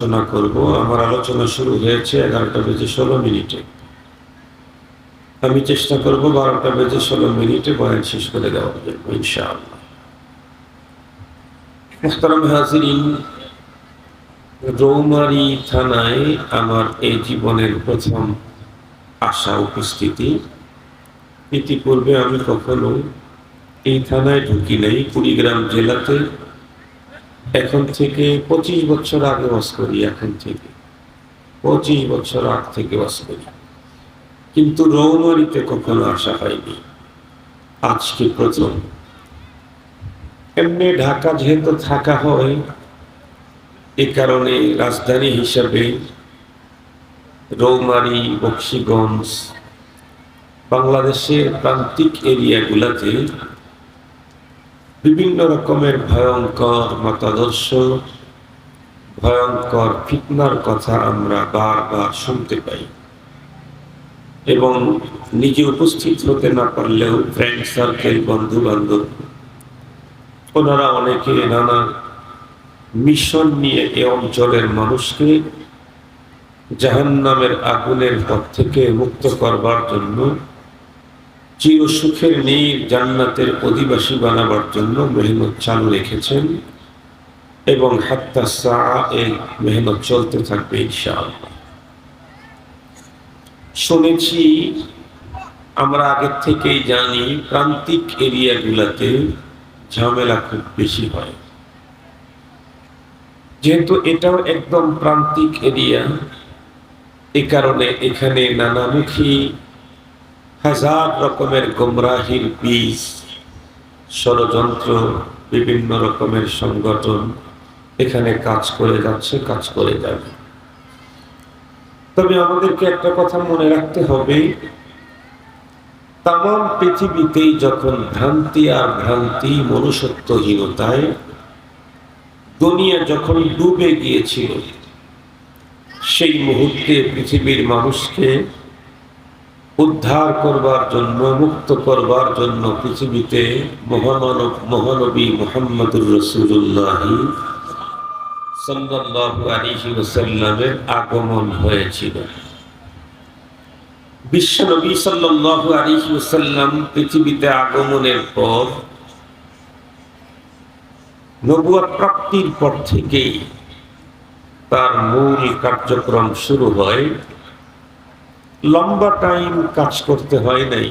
আলোচনা করব। আমার আলোচনা শুরু হয়েছে 11:16। আমি চেষ্টা করব 12:16 বয়ান শেষ করে দেওয়ার জন্য ইনশাআল্লাহ। মুহতারাম হাজিরিন, রৌমারী থানায় আমার এই জীবনের প্রথম আসা উপস্থিতি। ইতিপূর্বে আমি কখনো এই থানায় ঢুকি নাই। কুড়িগ্রাম জেলাতে এখন থেকে 25 বছর আগে বাস করি। এখন থেকে 25 বছর আগ থেকে বাস করি, কিন্তু রৌমারীতে কখনো আসা হয়নি। আজকে প্রথম। এমনি ঢাকা যেহেতু থাকা হয়, এ কারণে রাজধানী হিসাবে রৌমারী, বকশীগঞ্জ, বাংলাদেশের প্রান্তিক এরিয়াগুলোতে বিভিন্ন রকমের ভয়ঙ্কর মতাদর্শ, ভয়ঙ্কর ফিতনার কথা আমরা বারবার শুনতে পাই, এবং নিজে উপস্থিত হতে না পারলেও ফ্রেন্ড সার্কেল, বন্ধু বান্ধব, ওনারা অনেকে নানা মিশন নিয়ে এ অঞ্চলের মানুষকে জাহান্নামের আগুনের পথ থেকে মুক্ত করবার জন্য, চিরসুখের নীর জান্নাতের অধিবাসী বানাবার জন্য মেহনত চালু রেখেছেন, এবং হাত্তা সাআ এই মেহনত চলতে থাকবে ইনশাআল্লাহ। শুনেছি, আমরা আগের থেকেই জানি, প্রান্তিক এরিয়াগুলোতে ঝামেলা খুব বেশি হয়। যেহেতু এটাও একদম প্রান্তিক এরিয়া, এ কারণে এখানে নানামুখী হাজার রকমের গোমরাহির বীজ, ষড়যন্ত্র, বিভিন্ন রকমের সংগঠন এখানে কাজ করে যাচ্ছে, কাজ করে যাবে। তবে আমাদেরকে একটা কথা মনে রাখতে হবে, তামাম পৃথিবীতেই যখন ভ্রান্তি আর ভ্রান্তি, মনুষ্যত্বহীনতায় দুনিয়া যখন ডুবে গিয়েছিল, সেই মুহূর্তে পৃথিবীর মানুষকে উদ্ধার করবার জন্য, মুক্ত করবার জন্য পৃথিবীতে মহানবী মুহাম্মদুর রাসূলুল্লাহ সাল্লাল্লাহু আলাইহি ওয়াসাল্লামের আগমন হয়েছিল। বিশ্বনবী সাল্লাল্লাহু আলাইহি ওয়াসাল্লাম পৃথিবীতে আগমনের পর, নবুয়ত প্রাপ্তির পর থেকেই তার মূল কার্যক্রম শুরু হয়। লম্বা টাইম কাজ করতে হয় নাই,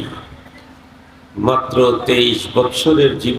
মাত্র 23 বছরের জীবন